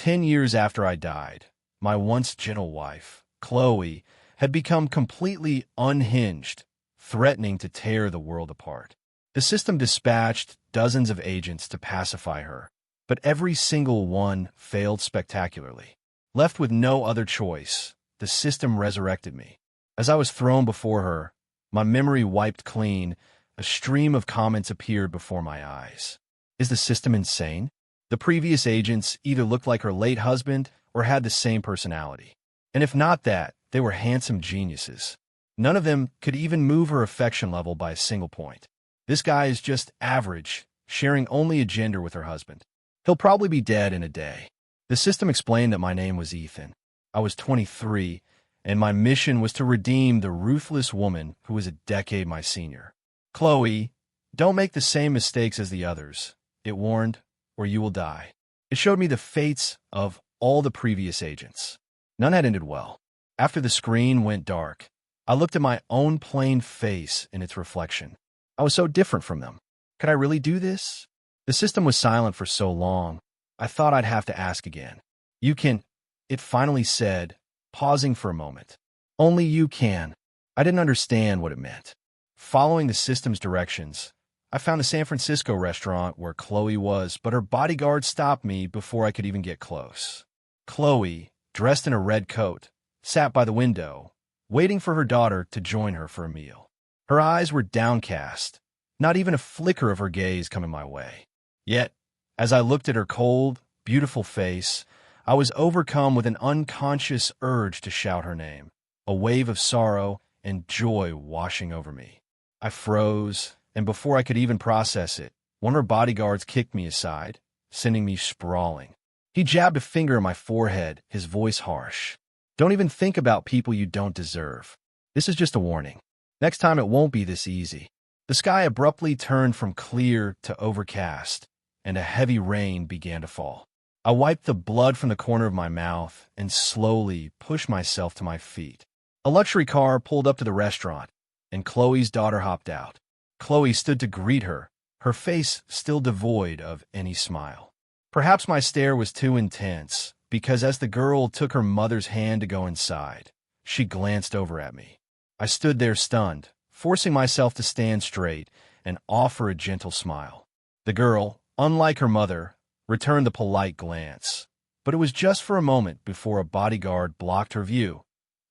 10 years after I died, my once gentle wife, Chloe, had become completely unhinged, threatening to tear the world apart. The system dispatched dozens of agents to pacify her, but every single one failed spectacularly. Left with no other choice, the system resurrected me. As I was thrown before her, my memory wiped clean, a stream of comments appeared before my eyes. Is the system insane? The previous agents either looked like her late husband or had the same personality. And if not that, they were handsome geniuses. None of them could even move her affection level by a single point. This guy is just average, sharing only a gender with her husband. He'll probably be dead in a day. The system explained that my name was Ethan. I was 23, and my mission was to redeem the ruthless woman who was a decade my senior. Chloe, don't make the same mistakes as the others, it warned, or you will die. It showed me the fates of all the previous agents. None had ended well. After the screen went dark, I looked at my own plain face in its reflection. I was so different from them. Could I really do this? The system was silent for so long, I thought I'd have to ask again. You can, it finally said, pausing for a moment. Only you can. I didn't understand what it meant. Following the system's directions, I found a San Francisco restaurant where Chloe was, but her bodyguard stopped me before I could even get close. Chloe, dressed in a red coat, sat by the window, waiting for her daughter to join her for a meal. Her eyes were downcast, not even a flicker of her gaze coming my way. Yet, as I looked at her cold, beautiful face, I was overcome with an unconscious urge to shout her name, a wave of sorrow and joy washing over me. I froze, and before I could even process it, one of her bodyguards kicked me aside, sending me sprawling. He jabbed a finger in my forehead, his voice harsh. Don't even think about people you don't deserve. This is just a warning. Next time it won't be this easy. The sky abruptly turned from clear to overcast, and a heavy rain began to fall. I wiped the blood from the corner of my mouth and slowly pushed myself to my feet. A luxury car pulled up to the restaurant, and Chloe's daughter hopped out. Chloe stood to greet her, her face still devoid of any smile. Perhaps my stare was too intense, because as the girl took her mother's hand to go inside, she glanced over at me. I stood there stunned, forcing myself to stand straight and offer a gentle smile. The girl, unlike her mother, returned the polite glance, but it was just for a moment before a bodyguard blocked her view,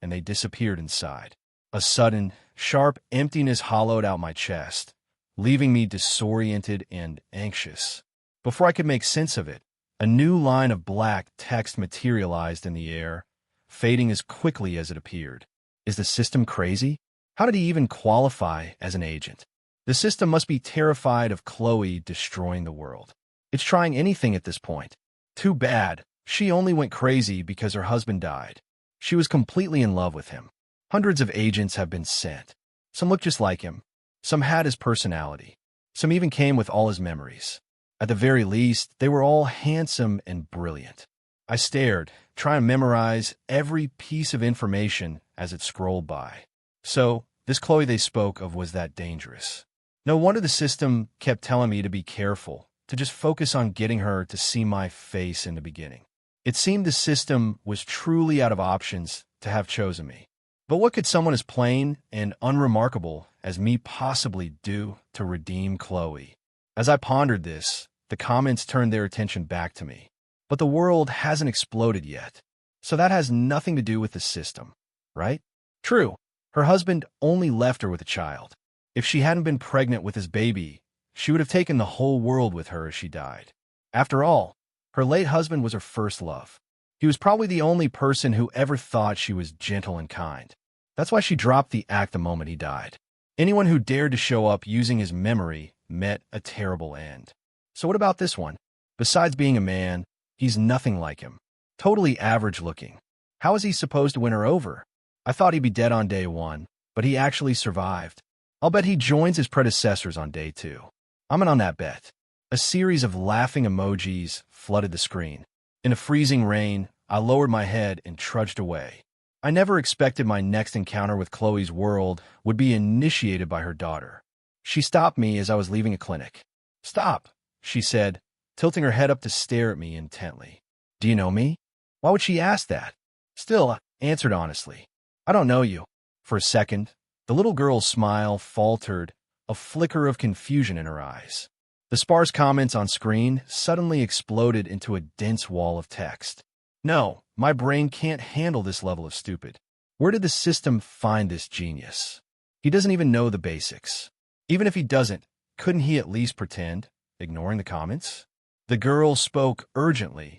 and they disappeared inside. A sudden, sharp emptiness hollowed out my chest, leaving me disoriented and anxious. Before I could make sense of it, a new line of black text materialized in the air, fading as quickly as it appeared. Is the system crazy? How did he even qualify as an agent? The system must be terrified of Chloe destroying the world. It's trying anything at this point. Too bad. She only went crazy because her husband died. She was completely in love with him. Hundreds of agents have been sent. Some looked just like him. Some had his personality. Some even came with all his memories. At the very least, they were all handsome and brilliant. I stared, trying to memorize every piece of information as it scrolled by. So, this Chloe they spoke of was that dangerous. No wonder the system kept telling me to be careful, to just focus on getting her to see my face in the beginning. It seemed the system was truly out of options to have chosen me. But what could someone as plain and unremarkable as me possibly do to redeem Chloe? As I pondered this, the comments turned their attention back to me. But the world hasn't exploded yet, so that has nothing to do with the system, right? True, her husband only left her with a child. If she hadn't been pregnant with his baby, she would have taken the whole world with her as she died. After all, her late husband was her first love. He was probably the only person who ever thought she was gentle and kind. That's why she dropped the act the moment he died. Anyone who dared to show up using his memory met a terrible end. So what about this one? Besides being a man, he's nothing like him. Totally average looking. How is he supposed to win her over? I thought he'd be dead on day one, but he actually survived. I'll bet he joins his predecessors on day two. I'm in on that bet. A series of laughing emojis flooded the screen. In the freezing rain, I lowered my head and trudged away. I never expected my next encounter with Chloe's world would be initiated by her daughter. She stopped me as I was leaving a clinic. "Stop," she said, tilting her head up to stare at me intently. Do you know me? Why would she ask that? Still, I answered honestly. I don't know you. For a second, the little girl's smile faltered, a flicker of confusion in her eyes. The sparse comments on screen suddenly exploded into a dense wall of text. No, my brain can't handle this level of stupid. Where did the system find this genius? He doesn't even know the basics. Even if he doesn't, couldn't he at least pretend, ignoring the comments? The girl spoke urgently,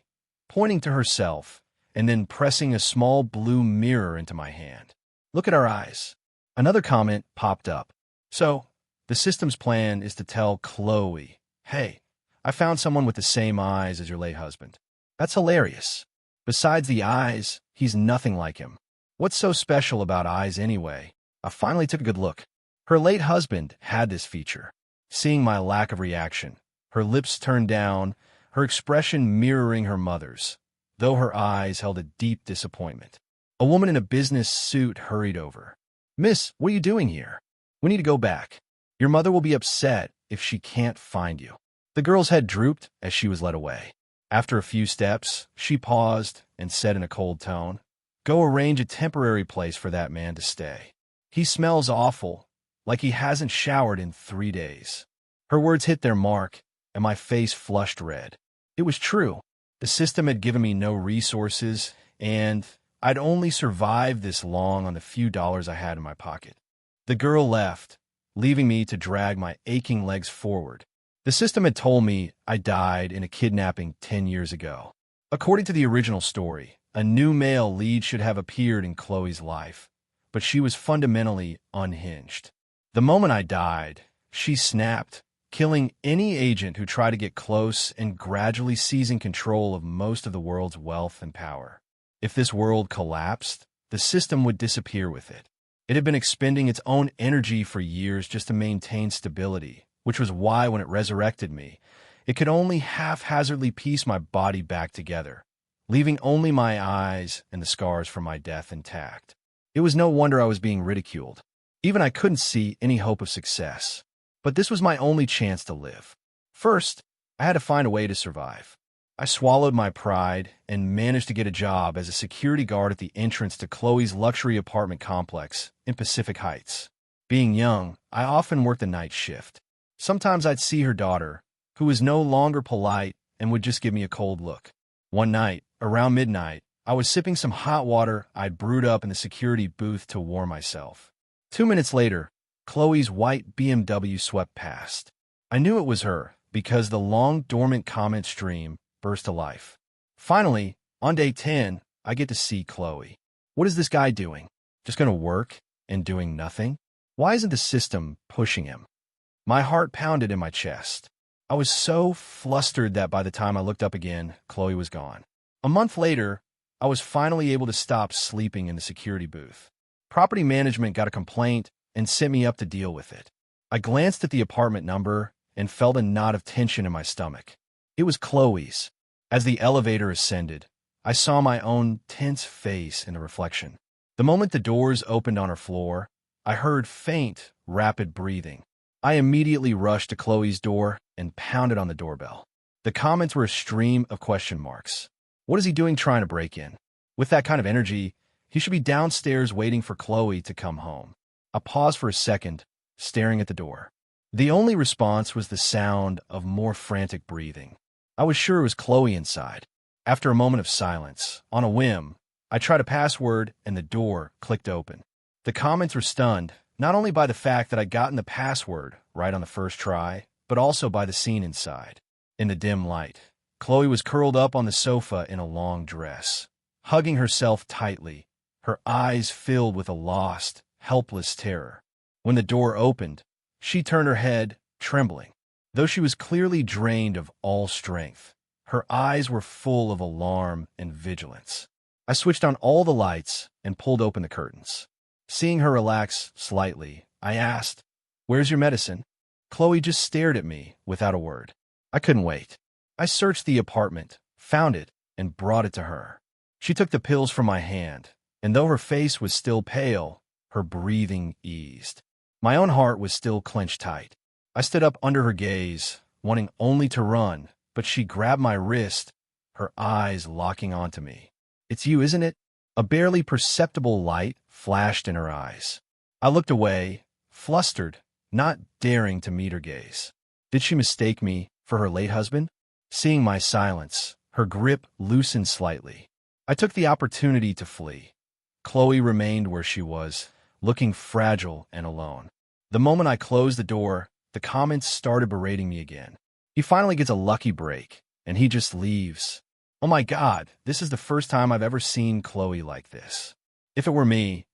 pointing to herself, and then pressing a small blue mirror into my hand. Look at our eyes. Another comment popped up. So, the system's plan is to tell Chloe, hey, I found someone with the same eyes as your late husband. That's hilarious. Besides the eyes, he's nothing like him. What's so special about eyes anyway? I finally took a good look. Her late husband had this feature. Seeing my lack of reaction, her lips turned down, her expression mirroring her mother's, though her eyes held a deep disappointment. A woman in a business suit hurried over. Miss, what are you doing here? We need to go back. Your mother will be upset if she can't find you. The girl's head drooped as she was led away. After a few steps, she paused and said in a cold tone, Go arrange a temporary place for that man to stay. He smells awful, like he hasn't showered in 3 days. Her words hit their mark, and my face flushed red. It was true. The system had given me no resources, and I'd only survived this long on the few dollars I had in my pocket. The girl left, leaving me to drag my aching legs forward. The system had told me I died in a kidnapping 10 years ago. According to the original story, a new male lead should have appeared in Chloe's life, but she was fundamentally unhinged. The moment I died, she snapped, killing any agent who tried to get close and gradually seizing control of most of the world's wealth and power. If this world collapsed, the system would disappear with it. It had been expending its own energy for years just to maintain stability, which was why when it resurrected me, it could only haphazardly piece my body back together, leaving only my eyes and the scars from my death intact. It was no wonder I was being ridiculed. Even I couldn't see any hope of success. But this was my only chance to live. First, I had to find a way to survive. I swallowed my pride and managed to get a job as a security guard at the entrance to Chloe's luxury apartment complex in Pacific Heights. Being young, I often worked the night shift. Sometimes I'd see her daughter, who was no longer polite and would just give me a cold look. One night, around midnight, I was sipping some hot water I'd brewed up in the security booth to warm myself. 2 minutes later, Chloe's white BMW swept past. I knew it was her because the long dormant comment stream burst to life. Finally, on day 10, I get to see Chloe. What is this guy doing? Just going to work and doing nothing? Why isn't the system pushing him? My heart pounded in my chest. I was so flustered that by the time I looked up again, Chloe was gone. A month later, I was finally able to stop sleeping in the security booth. Property management got a complaint and sent me up to deal with it. I glanced at the apartment number and felt a knot of tension in my stomach. It was Chloe's. As the elevator ascended, I saw my own tense face in the reflection. The moment the doors opened on her floor, I heard faint, rapid breathing. I immediately rushed to Chloe's door and pounded on the doorbell. The comments were a stream of question marks. What is he doing trying to break in? With that kind of energy, he should be downstairs waiting for Chloe to come home. I paused for a second, staring at the door. The only response was the sound of more frantic breathing. I was sure it was Chloe inside. After a moment of silence, on a whim, I tried a password and the door clicked open. The comments were stunned, not only by the fact that I'd gotten the password right on the first try, but also by the scene inside. In the dim light, Chloe was curled up on the sofa in a long dress, hugging herself tightly, her eyes filled with a lost, helpless terror. When the door opened, she turned her head, trembling. Though she was clearly drained of all strength, her eyes were full of alarm and vigilance. I switched on all the lights and pulled open the curtains. Seeing her relax slightly, I asked, "Where's your medicine?" Chloe just stared at me without a word. I couldn't wait. I searched the apartment, found it, and brought it to her. She took the pills from my hand, and though her face was still pale, her breathing eased. My own heart was still clenched tight. I stood up under her gaze, wanting only to run, but she grabbed my wrist, her eyes locking onto me. "It's you, isn't it?" A barely perceptible light flashed in her eyes. I looked away, flustered, not daring to meet her gaze. Did she mistake me for her late husband? Seeing my silence, her grip loosened slightly. I took the opportunity to flee. Chloe remained where she was, looking fragile and alone. The moment I closed the door, the comments started berating me again. "He finally gets a lucky break, and he just leaves." Oh my God, this is the first time I've ever seen Chloe like this. If it were me,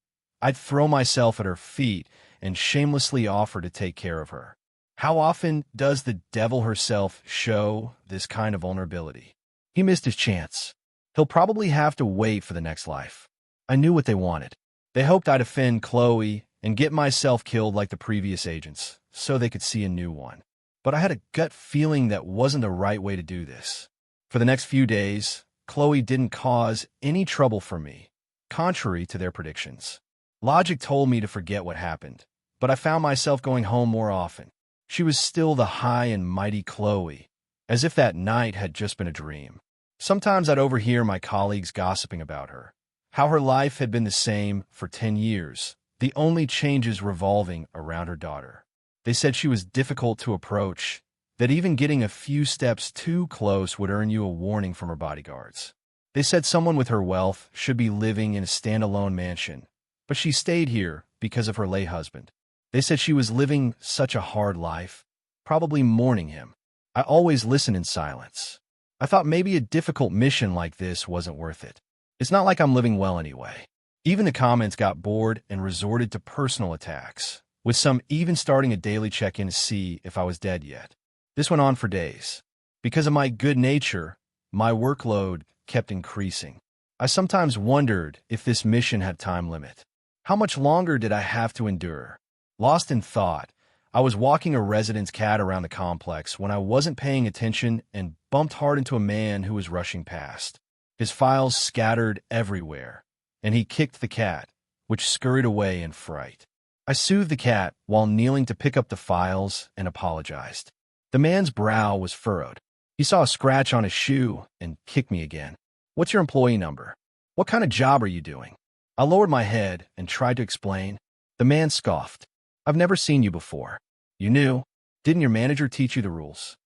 I'd throw myself at her feet and shamelessly offer to take care of her. How often does the devil herself show this kind of vulnerability? He missed his chance. He'll probably have to wait for the next life. I knew what they wanted. They hoped I'd offend Chloe and get myself killed like the previous agents, so they could see a new one. But I had a gut feeling that wasn't the right way to do this. For the next few days, Chloe didn't cause any trouble for me, contrary to their predictions. Logic told me to forget what happened, but I found myself going home more often. She was still the high and mighty Chloe, as if that night had just been a dream. Sometimes I'd overhear my colleagues gossiping about her, how her life had been the same for 10 years, the only changes revolving around her daughter. They said she was difficult to approach, that even getting a few steps too close would earn you a warning from her bodyguards. They said someone with her wealth should be living in a standalone mansion, but she stayed here because of her late husband. They said she was living such a hard life, probably mourning him. I always listened in silence. I thought maybe a difficult mission like this wasn't worth it. It's not like I'm living well anyway. Even the comments got bored and resorted to personal attacks, with some even starting a daily check-in to see if I was dead yet. This went on for days. Because of my good nature, my workload kept increasing. I sometimes wondered if this mission had time limit. How much longer did I have to endure? Lost in thought, I was walking a resident's cat around the complex when I wasn't paying attention and bumped hard into a man who was rushing past. His files scattered everywhere, and he kicked the cat, which scurried away in fright. I soothed the cat while kneeling to pick up the files and apologized. The man's brow was furrowed. He saw a scratch on his shoe and kicked me again. "What's your employee number? What kind of job are you doing?" I lowered my head and tried to explain. The man scoffed. "I've never seen you before." "You knew? Didn't your manager teach you the rules?"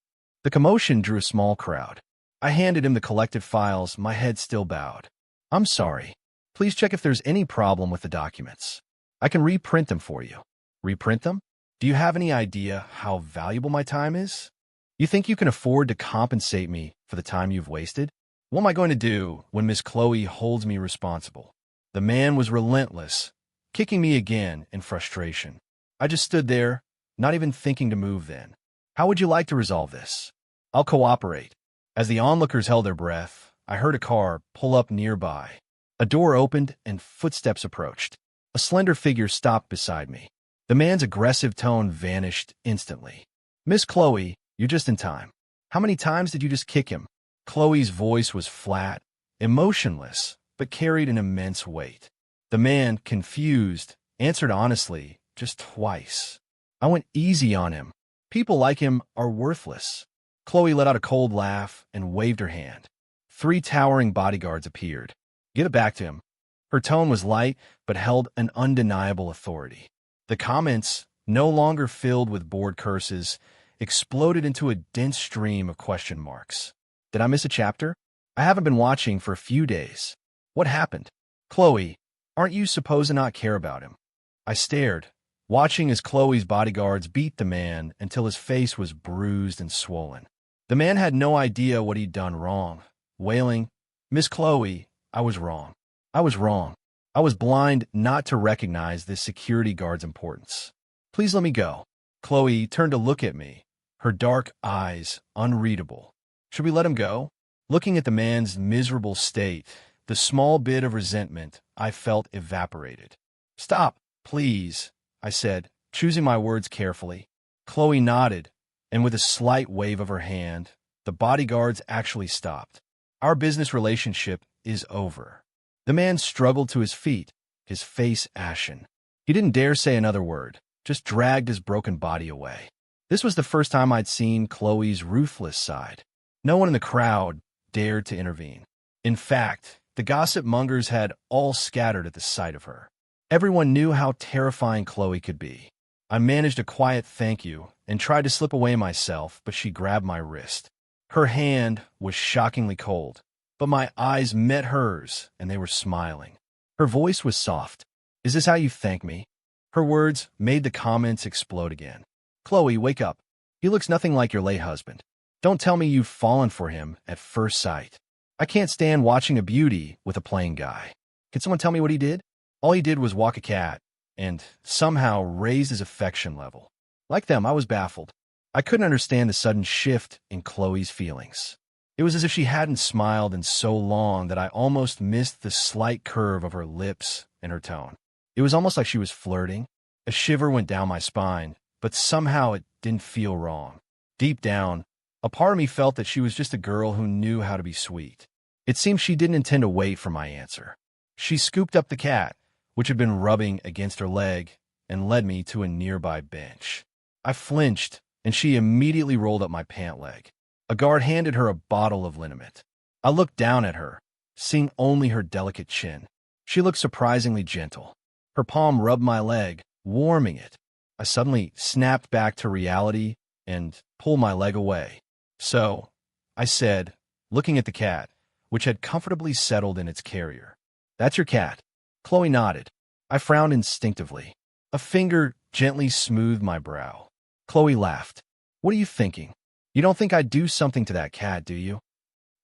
The commotion drew a small crowd. I handed him the collected files, my head still bowed. "I'm sorry. Please check if there's any problem with the documents. I can reprint them for you." "Reprint them? Do you have any idea how valuable my time is? You think you can afford to compensate me for the time you've wasted? What am I going to do when Miss Chloe holds me responsible?" The man was relentless, kicking me again in frustration. I just stood there, not even thinking to move then. "How would you like to resolve this?" "I'll cooperate." As the onlookers held their breath, I heard a car pull up nearby. A door opened and footsteps approached. A slender figure stopped beside me. The man's aggressive tone vanished instantly. "Miss Chloe, you're just in time. How many times did you just kick him?" Chloe's voice was flat, emotionless, but carried an immense weight. The man, confused, answered honestly, "Just twice. I went easy on him. People like him are worthless." Chloe let out a cold laugh and waved her hand. 3 towering bodyguards appeared. "Give it back to him." Her tone was light, but held an undeniable authority. The comments, no longer filled with bored curses, exploded into a dense stream of question marks. Did I miss a chapter? I haven't been watching for a few days. What happened? "Chloe, aren't you supposed to not care about him?" I stared, watching as Chloe's bodyguards beat the man until his face was bruised and swollen. The man had no idea what he'd done wrong, wailing, "Miss Chloe, I was wrong. I was wrong. I was blind not to recognize this security guard's importance. Please let me go." Chloe turned to look at me, her dark eyes unreadable. Should we let him go? Looking at the man's miserable state, the small bit of resentment I felt evaporated. "Stop, please," I said, choosing my words carefully. Chloe nodded, and with a slight wave of her hand, the bodyguards actually stopped. "Our business relationship is over." The man struggled to his feet, his face ashen. He didn't dare say another word, just dragged his broken body away. This was the first time I'd seen Chloe's ruthless side. No one in the crowd, dared to intervene. In fact, the gossip mongers had all scattered at the sight of her. Everyone knew how terrifying Chloe could be. I managed a quiet thank you and tried to slip away myself, but she grabbed my wrist. Her hand was shockingly cold, but my eyes met hers and they were smiling. Her voice was soft. "Is this how you thank me?" Her words made the comments explode again. "Chloe, wake up. He looks nothing like your late husband. Don't tell me you've fallen for him at first sight. I can't stand watching a beauty with a plain guy. Can someone tell me what he did?" All he did was walk a cat and somehow raise his affection level. Like them, I was baffled. I couldn't understand the sudden shift in Chloe's feelings. It was as if she hadn't smiled in so long that I almost missed the slight curve of her lips and her tone. It was almost like she was flirting. A shiver went down my spine, but somehow it didn't feel wrong. Deep down, a part of me felt that she was just a girl who knew how to be sweet. It seemed she didn't intend to wait for my answer. She scooped up the cat, which had been rubbing against her leg, and led me to a nearby bench. I flinched, and she immediately rolled up my pant leg. A guard handed her a bottle of liniment. I looked down at her, seeing only her delicate chin. She looked surprisingly gentle. Her palm rubbed my leg, warming it. I suddenly snapped back to reality and pulled my leg away. "So," I said, looking at the cat, which had comfortably settled in its carrier. "That's your cat." Chloe nodded. I frowned instinctively. A finger gently smoothed my brow. Chloe laughed. "What are you thinking? You don't think I'd do something to that cat, do you?"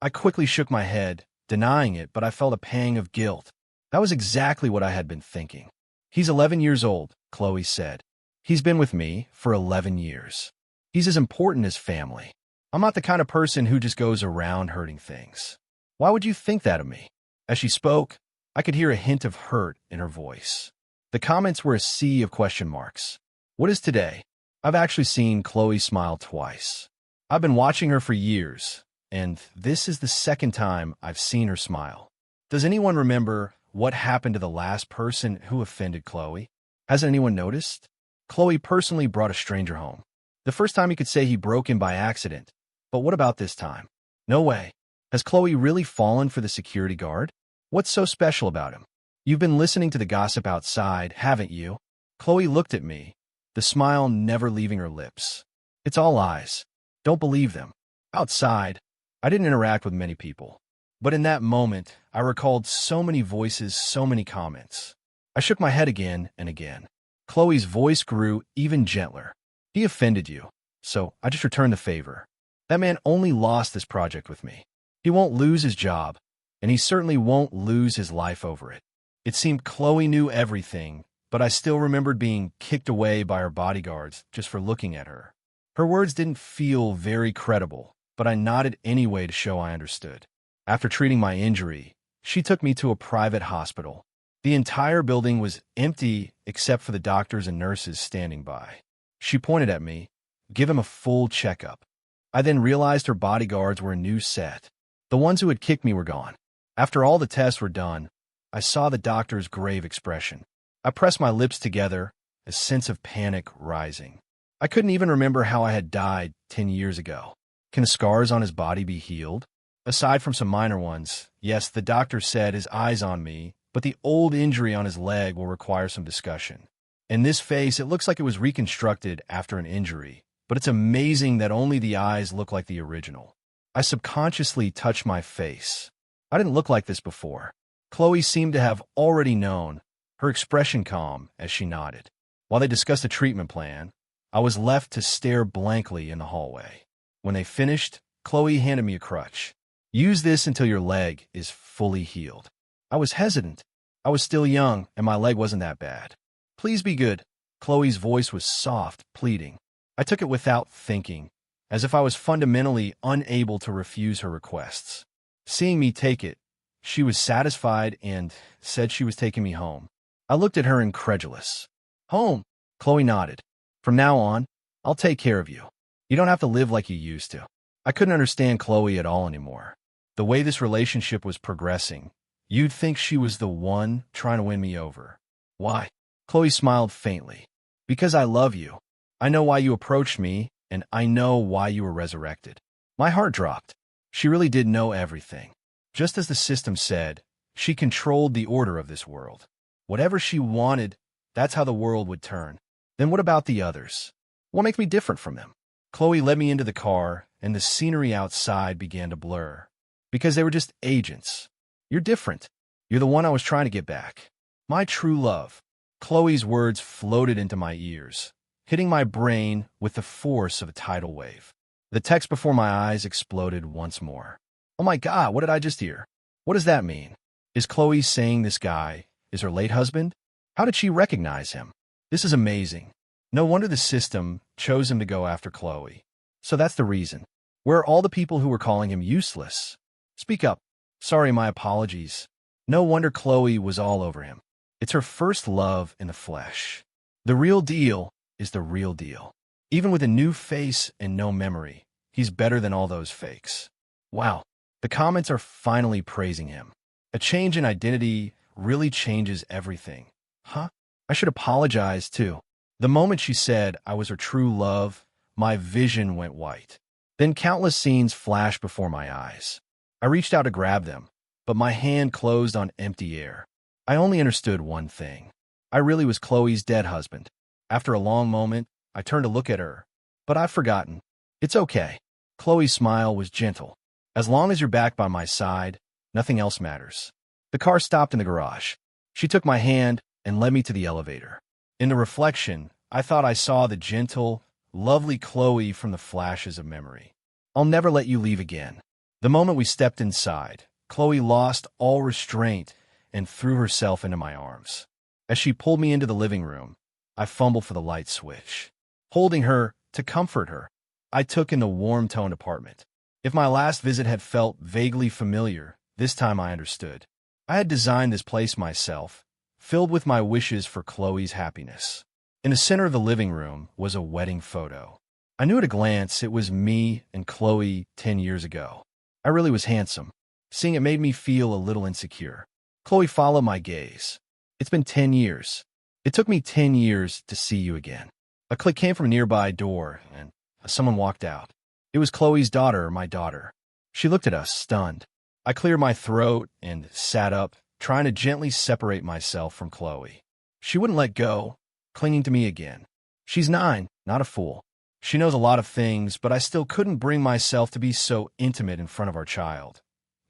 I quickly shook my head, denying it, but I felt a pang of guilt. That was exactly what I had been thinking. "He's 11 years old," Chloe said. "He's been with me for 11 years. He's as important as family. I'm not the kind of person who just goes around hurting things. Why would you think that of me?" As she spoke, I could hear a hint of hurt in her voice. The comments were a sea of question marks. "What is today?" I've actually seen Chloe smile twice. I've been watching her for years, and this is the second time I've seen her smile. Does anyone remember what happened to the last person who offended Chloe? Hasn't anyone noticed? Chloe personally brought a stranger home. The first time you could say he broke in by accident, but what about this time? No way. Has Chloe really fallen for the security guard? What's so special about him? You've been listening to the gossip outside, haven't you? Chloe looked at me, the smile never leaving her lips. It's all lies. Don't believe them. Outside, I didn't interact with many people. But in that moment, I recalled so many voices, so many comments. I shook my head again and again. Chloe's voice grew even gentler. "He offended you, so I just returned the favor. That man only lost this project with me. He won't lose his job, and he certainly won't lose his life over it." It seemed Chloe knew everything, but I still remembered being kicked away by her bodyguards just for looking at her. Her words didn't feel very credible, but I nodded anyway to show I understood. After treating my injury, she took me to a private hospital. The entire building was empty except for the doctors and nurses standing by. She pointed at me, "Give him a full checkup." I then realized her bodyguards were a new set. The ones who had kicked me were gone. After all the tests were done, I saw the doctor's grave expression. I pressed my lips together, a sense of panic rising. I couldn't even remember how I had died 10 years ago. Can the scars on his body be healed? Aside from some minor ones, yes, the doctor said his eyes on me, but the old injury on his leg will require some discussion. In this face, it looks like it was reconstructed after an injury, but it's amazing that only the eyes look like the original. I subconsciously touched my face. I didn't look like this before. Chloe seemed to have already known, her expression calm as she nodded. While they discussed a treatment plan, I was left to stare blankly in the hallway. When they finished, Chloe handed me a crutch. "Use this until your leg is fully healed." I was hesitant. I was still young, and my leg wasn't that bad. "Please be good." Chloe's voice was soft, pleading. I took it without thinking, as if I was fundamentally unable to refuse her requests. Seeing me take it, she was satisfied and said she was taking me home. I looked at her incredulous. "Home?" Chloe nodded. "From now on, I'll take care of you. You don't have to live like you used to." I couldn't understand Chloe at all anymore. The way this relationship was progressing, you'd think she was the one trying to win me over. "Why?" Chloe smiled faintly. "Because I love you. I know why you approached me, and I know why you were resurrected." My heart dropped. She really did know everything. Just as the system said, she controlled the order of this world. Whatever she wanted, that's how the world would turn. Then what about the others? What makes me different from them? Chloe led me into the car, and the scenery outside began to blur. Because they were just agents. You're different. You're the one I was trying to get back. My true love. Chloe's words floated into my ears, hitting my brain with the force of a tidal wave. The text before my eyes exploded once more. Oh my God, what did I just hear? What does that mean? Is Chloe saying this guy is her late husband? How did she recognize him? This is amazing. No wonder the system chose him to go after Chloe. So that's the reason. Where are all the people who were calling him useless? Speak up. Sorry, my apologies. No wonder Chloe was all over him. It's her first love in the flesh. The real deal is the real deal. Even with a new face and no memory, he's better than all those fakes. Wow, the comments are finally praising him. A change in identity really changes everything. Huh? I should apologize, too. The moment she said I was her true love, my vision went white. Then countless scenes flashed before my eyes. I reached out to grab them, but my hand closed on empty air. I only understood one thing. I really was Chloe's dead husband. After a long moment, I turned to look at her, but I've forgotten. It's okay. Chloe's smile was gentle. As long as you're back by my side, nothing else matters. The car stopped in the garage. She took my hand and led me to the elevator. In the reflection, I thought I saw the gentle, lovely Chloe from the flashes of memory. I'll never let you leave again. The moment we stepped inside, Chloe lost all restraint and threw herself into my arms. As she pulled me into the living room, I fumbled for the light switch. Holding her to comfort her, I took in the warm-toned apartment. If my last visit had felt vaguely familiar, this time I understood. I had designed this place myself, filled with my wishes for Chloe's happiness. In the center of the living room was a wedding photo. I knew at a glance it was me and Chloe 10 years ago. I really was handsome. Seeing it made me feel a little insecure. Chloe followed my gaze. It's been 10 years. It took me 10 years to see you again. A click came from a nearby door, and someone walked out. It was Chloe's daughter, my daughter. She looked at us, stunned. I cleared my throat and sat up, trying to gently separate myself from Chloe. She wouldn't let go, clinging to me again. She's 9, not a fool. She knows a lot of things, but I still couldn't bring myself to be so intimate in front of our child.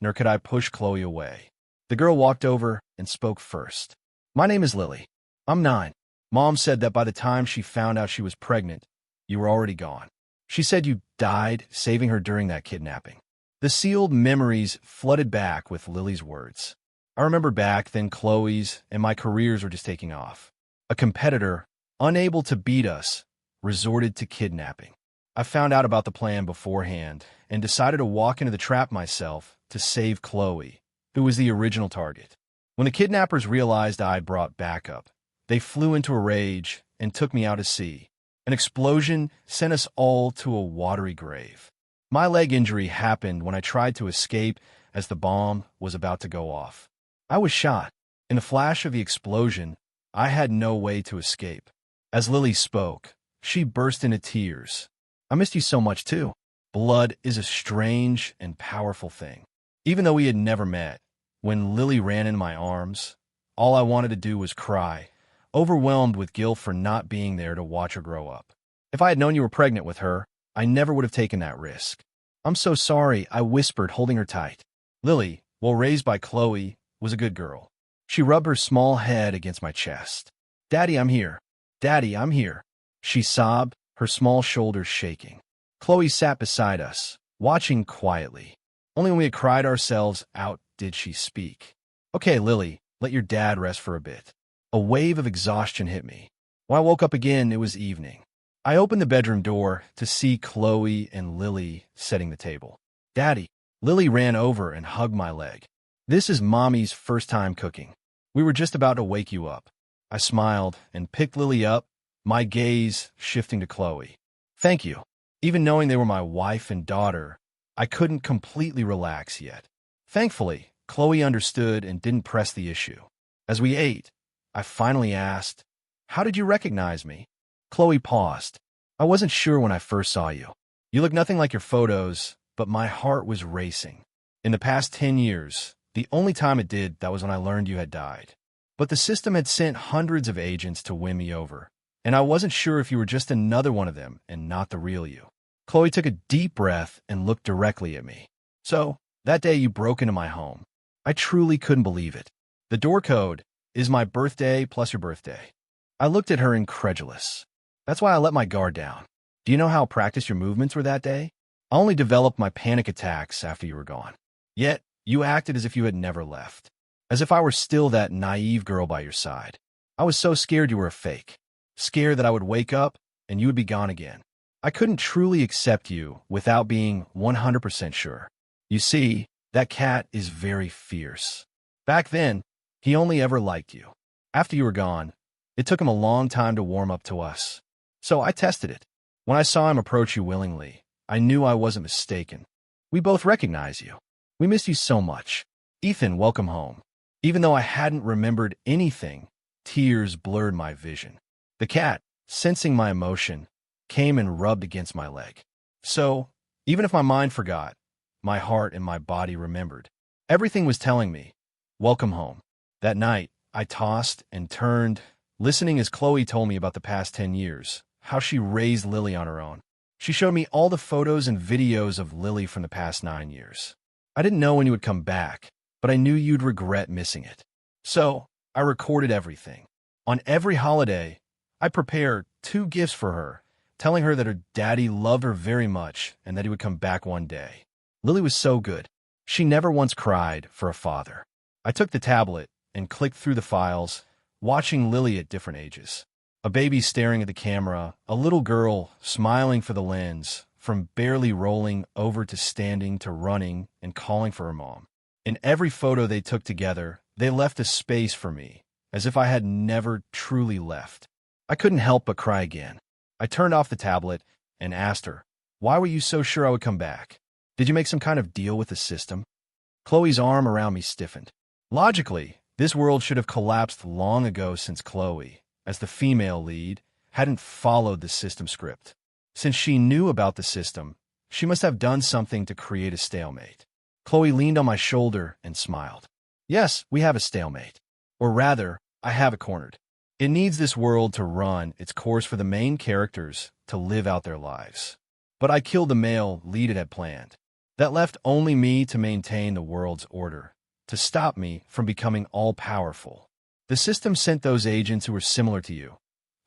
Nor could I push Chloe away. The girl walked over and spoke first. My name is Lily. I'm 9. Mom said that by the time she found out she was pregnant, you were already gone. She said you died saving her during that kidnapping. The sealed memories flooded back with Lily's words. I remember back then Chloe's and my careers were just taking off. A competitor, unable to beat us, resorted to kidnapping. I found out about the plan beforehand and decided to walk into the trap myself to save Chloe, who was the original target. When the kidnappers realized I'd brought backup, they flew into a rage and took me out to sea. An explosion sent us all to a watery grave. My leg injury happened when I tried to escape as the bomb was about to go off. I was shot. In the flash of the explosion, I had no way to escape. As Lily spoke, she burst into tears. I missed you so much, too. Blood is a strange and powerful thing. Even though we had never met, when Lily ran in my arms, all I wanted to do was cry, overwhelmed with guilt for not being there to watch her grow up. If I had known you were pregnant with her, I never would have taken that risk. I'm so sorry, I whispered, holding her tight. Lily, while raised by Chloe, was a good girl. She rubbed her small head against my chest. Daddy, I'm here. Daddy, I'm here. She sobbed, her small shoulders shaking. Chloe sat beside us, watching quietly. Only when we had cried ourselves out did she speak. Okay, Lily, let your dad rest for a bit. A wave of exhaustion hit me. When I woke up again, it was evening. I opened the bedroom door to see Chloe and Lily setting the table. Daddy, Lily ran over and hugged my leg. This is Mommy's first time cooking. We were just about to wake you up. I smiled and picked Lily up, my gaze shifting to Chloe. Thank you. Even knowing they were my wife and daughter, I couldn't completely relax yet. Thankfully, Chloe understood and didn't press the issue. As we ate, I finally asked, "How did you recognize me?" Chloe paused. I wasn't sure when I first saw you. You look nothing like your photos, but my heart was racing. In the past 10 years, the only time it did, that was when I learned you had died. But the system had sent hundreds of agents to win me over, and I wasn't sure if you were just another one of them and not the real you. Chloe took a deep breath and looked directly at me. So, that day you broke into my home. I truly couldn't believe it. The door code is my birthday plus your birthday. I looked at her incredulous. That's why I let my guard down. Do you know how practiced your movements were that day? I only developed my panic attacks after you were gone. Yet, you acted as if you had never left. As if I were still that naive girl by your side. I was so scared you were a fake. Scared that I would wake up and you would be gone again. I couldn't truly accept you without being 100% sure. You see, that cat is very fierce. Back then, he only ever liked you. After you were gone, it took him a long time to warm up to us. So I tested it. When I saw him approach you willingly, I knew I wasn't mistaken. We both recognize you. We miss you so much. Ethan, welcome home. Even though I hadn't remembered anything, tears blurred my vision. The cat, sensing my emotion, came and rubbed against my leg. So, even if my mind forgot, my heart and my body remembered. Everything was telling me, welcome home. That night, I tossed and turned, listening as Chloe told me about the past 10 years, how she raised Lily on her own. She showed me all the photos and videos of Lily from the past 9 years. I didn't know when you would come back, but I knew you'd regret missing it. So, I recorded everything. On every holiday, I prepared 2 gifts for her, telling her that her daddy loved her very much and that he would come back one day. Lily was so good. She never once cried for a father. I took the tablet and clicked through the files, watching Lily at different ages. A baby staring at the camera, a little girl smiling for the lens, from barely rolling over to standing to running and calling for her mom. In every photo they took together, they left a space for me, as if I had never truly left. I couldn't help but cry again. I turned off the tablet and asked her, why were you so sure I would come back? Did you make some kind of deal with the system? Chloe's arm around me stiffened. Logically, this world should have collapsed long ago since Chloe, as the female lead, hadn't followed the system script. Since she knew about the system, she must have done something to create a stalemate. Chloe leaned on my shoulder and smiled. Yes, we have a stalemate. Or rather, I have it cornered. It needs this world to run its course for the main characters to live out their lives. But I killed the male lead it had planned. That left only me to maintain the world's order, to stop me from becoming all-powerful. The system sent those agents who were similar to you,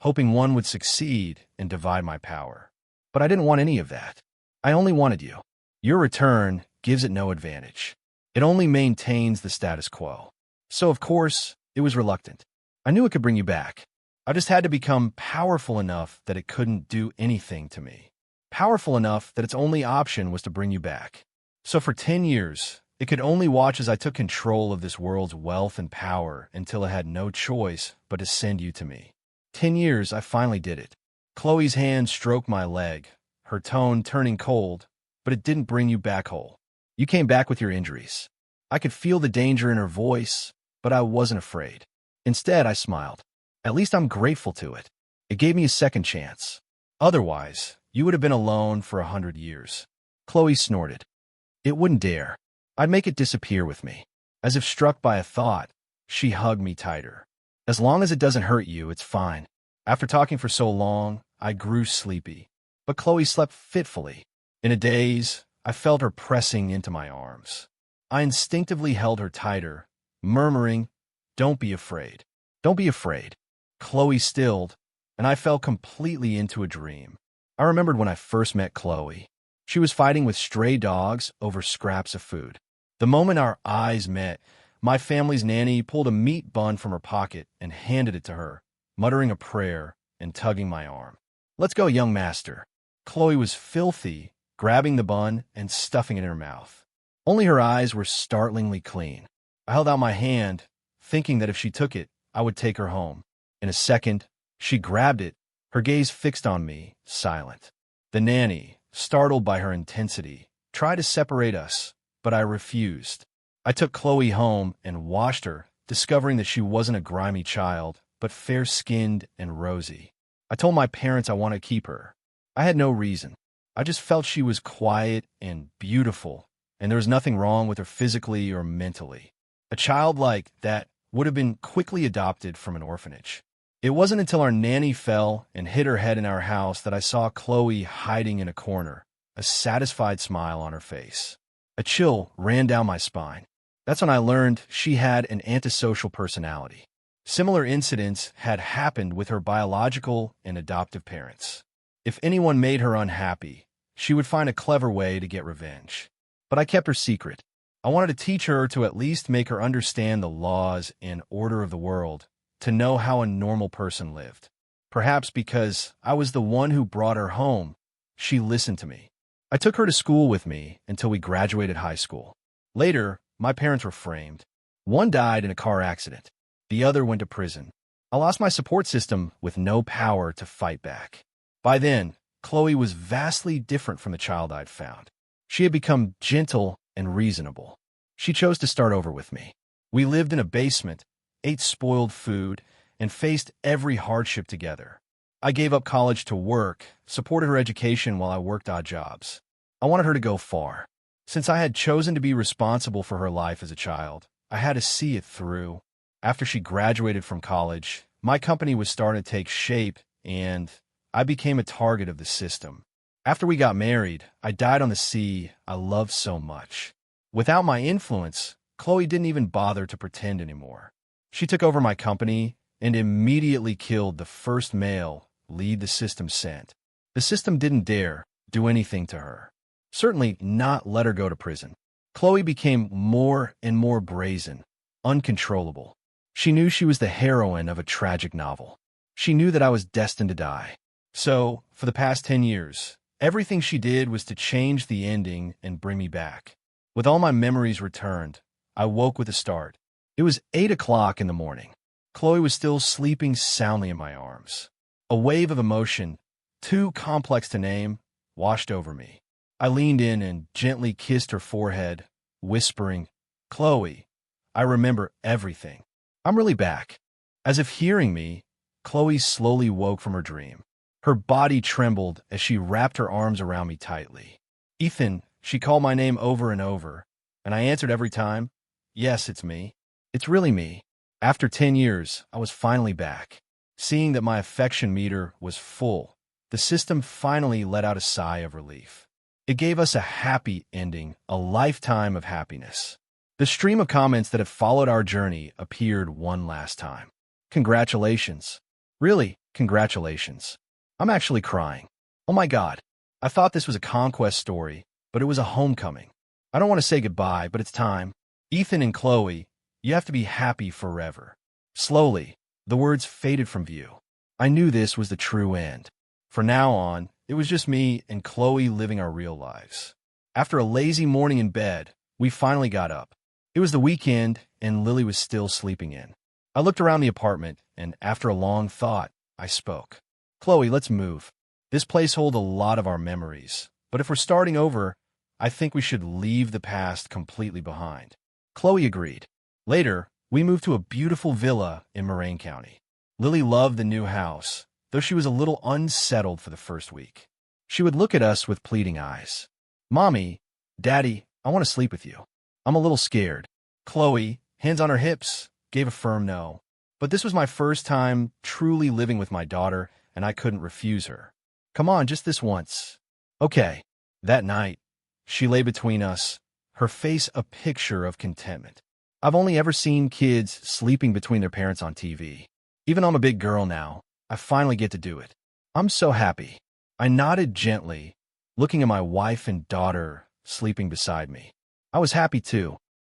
hoping one would succeed and divide my power. But I didn't want any of that. I only wanted you. Your return gives it no advantage. It only maintains the status quo. So, of course, it was reluctant. I knew it could bring you back. I just had to become powerful enough that it couldn't do anything to me. Powerful enough that its only option was to bring you back. So for 10 years, it could only watch as I took control of this world's wealth and power until it had no choice but to send you to me. 10 years, I finally did it. Chloe's hand stroked my leg, her tone turning cold, but it didn't bring you back whole. You came back with your injuries. I could feel the danger in her voice, but I wasn't afraid. Instead, I smiled. At least I'm grateful to it. It gave me a second chance. Otherwise, you would have been alone for 100 years. Chloe snorted. It wouldn't dare. I'd make it disappear with me. As if struck by a thought, she hugged me tighter. As long as it doesn't hurt you, it's fine. After talking for so long, I grew sleepy. But Chloe slept fitfully. In a daze, I felt her pressing into my arms. I instinctively held her tighter, murmuring, "Don't be afraid. Don't be afraid." Chloe stilled, and I fell completely into a dream. I remembered when I first met Chloe. She was fighting with stray dogs over scraps of food. The moment our eyes met, my family's nanny pulled a meat bun from her pocket and handed it to her, muttering a prayer and tugging my arm. "Let's go, young master." Chloe was filthy, grabbing the bun and stuffing it in her mouth. Only her eyes were startlingly clean. I held out my hand, thinking that if she took it, I would take her home. In a second, she grabbed it, her gaze fixed on me, silent. The nanny, startled by her intensity, tried to separate us, but I refused. I took Chloe home and washed her, discovering that she wasn't a grimy child, but fair-skinned and rosy. I told my parents I wanted to keep her. I had no reason. I just felt she was quiet and beautiful, and there was nothing wrong with her physically or mentally. A child like that would have been quickly adopted from an orphanage. It wasn't until our nanny fell and hit her head in our house that I saw Chloe hiding in a corner, a satisfied smile on her face. A chill ran down my spine. That's when I learned she had an antisocial personality. Similar incidents had happened with her biological and adoptive parents. If anyone made her unhappy, she would find a clever way to get revenge. But I kept her secret. I wanted to teach her to at least make her understand the laws and order of the world, to know how a normal person lived. Perhaps because I was the one who brought her home, she listened to me. I took her to school with me until we graduated high school. Later, my parents were framed. One died in a car accident. The other went to prison. I lost my support system with no power to fight back. By then, Chloe was vastly different from the child I'd found. She had become gentle and reasonable. She chose to start over with me. We lived in a basement, ate spoiled food, and faced every hardship together. I gave up college to work, supported her education while I worked odd jobs. I wanted her to go far. Since I had chosen to be responsible for her life as a child, I had to see it through. After she graduated from college, my company was starting to take shape, and I became a target of the system. After we got married, I died on the sea I loved so much. Without my influence, Chloe didn't even bother to pretend anymore. She took over my company and immediately killed the first male lead the system sent. The system didn't dare do anything to her. Certainly not let her go to prison. Chloe became more and more brazen, uncontrollable. She knew she was the heroine of a tragic novel. She knew that I was destined to die. So, for the past 10 years, everything she did was to change the ending and bring me back. With all my memories returned, I woke with a start. It was 8 o'clock in the morning. Chloe was still sleeping soundly in my arms. A wave of emotion, too complex to name, washed over me. I leaned in and gently kissed her forehead, whispering, "Chloe, I remember everything. I'm really back." As if hearing me, Chloe slowly woke from her dream. Her body trembled as she wrapped her arms around me tightly. "Ethan," she called my name over and over, and I answered every time, "Yes, it's me. It's really me." After 10 years, I was finally back. Seeing that my affection meter was full, the system finally let out a sigh of relief. It gave us a happy ending, a lifetime of happiness. The stream of comments that have followed our journey appeared one last time. "Congratulations. Really, congratulations. I'm actually crying. Oh my God. I thought this was a conquest story, but it was a homecoming. I don't want to say goodbye, but it's time. Ethan and Chloe, you have to be happy forever." Slowly, the words faded from view. I knew this was the true end. From now on, it was just me and Chloe living our real lives. After a lazy morning in bed, we finally got up. It was the weekend, and Lily was still sleeping in. I looked around the apartment, and after a long thought, I spoke. "Chloe, let's move. This place holds a lot of our memories, but if we're starting over, I think we should leave the past completely behind." Chloe agreed. Later, we moved to a beautiful villa in Moraine County. Lily loved the new house, though she was a little unsettled for the first week. She would look at us with pleading eyes. "Mommy, Daddy, I want to sleep with you. I'm a little scared." Chloe, hands on her hips, gave a firm no. But this was my first time truly living with my daughter, and I couldn't refuse her. "Come on, just this once." "Okay." That night, she lay between us, her face a picture of contentment. I've only ever seen kids sleeping between their parents on TV. Even though I'm a big girl now, I finally get to do it. I'm so happy. I nodded gently, looking at my wife and daughter sleeping beside me. I was happy too.